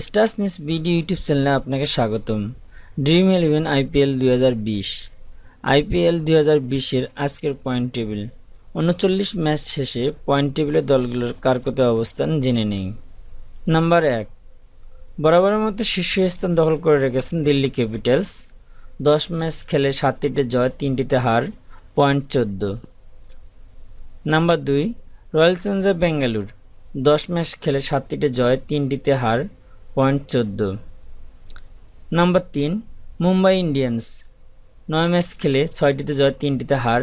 Stars news video YouTube চ্যানেলে আপনাকে স্বাগতম। ড্রিম 11 আইপিএল 2020 আইপিএল 2020-এর আজকের পয়েন্ট টেবিল। 39 ম্যাচ শেষে পয়েন্ট টেবিলের দলগুলোর কার কোথায় অবস্থান জেনে নেই। নাম্বার 1, বরাবরের মতো শীর্ষস্থান দখল করে রেখেছেন দিল্লি ক্যাপিটালস। 10 ম্যাচ খেলে 7টিতে জয়, 3টিতে হার, point 14। Number 2, Royal Challengers Bengaluru. 10 match খেলে 7টিতে জয়, 3টিতে হার, point 14। Number 3, Mumbai Indians. 9 match খেলে 6টিতে জয়, 3টিতে হার,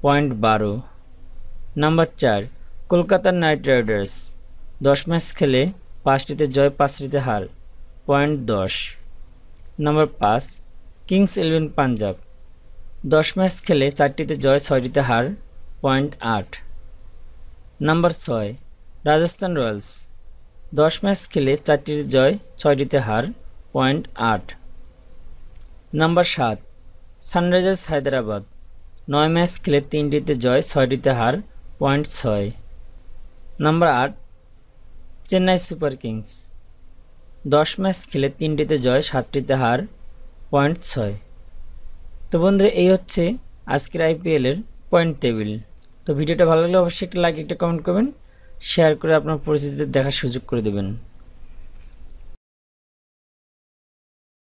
point 12। Number 4, Kolkata Knight Riders. 10 match খেলে 5টিতে জয়, 5টিতে হার, point 10। Number 5, Kings 11 Punjab. 10 match খেলে 4টিতে জয়, 6টিতে হার, point 8। Number 6, Rajasthan Royals. 10 match খেলে 4টিতে জয়, 6টিতে হার, point 8। Number 7, Sunrisers Hyderabad. 9 match খেলে 3টিতে জয়, 6টিতে হার, point 6। Number 8, Chennai Super Kings. 10 match খেলে 3টিতে জয়, 7টিতে হার, পয়েন্ট 6। তো বন্ধুরা, এই হচ্ছে আজকের আইপিএলের পয়েন্ট টেবিল। তো ভিডিওটা ভালো লাগলে অবশ্যই একটা লাইক, একটা কমেন্ট করবেন, শেয়ার করে আপনার পরিচিতদের দেখার সুযোগ করে দেবেন।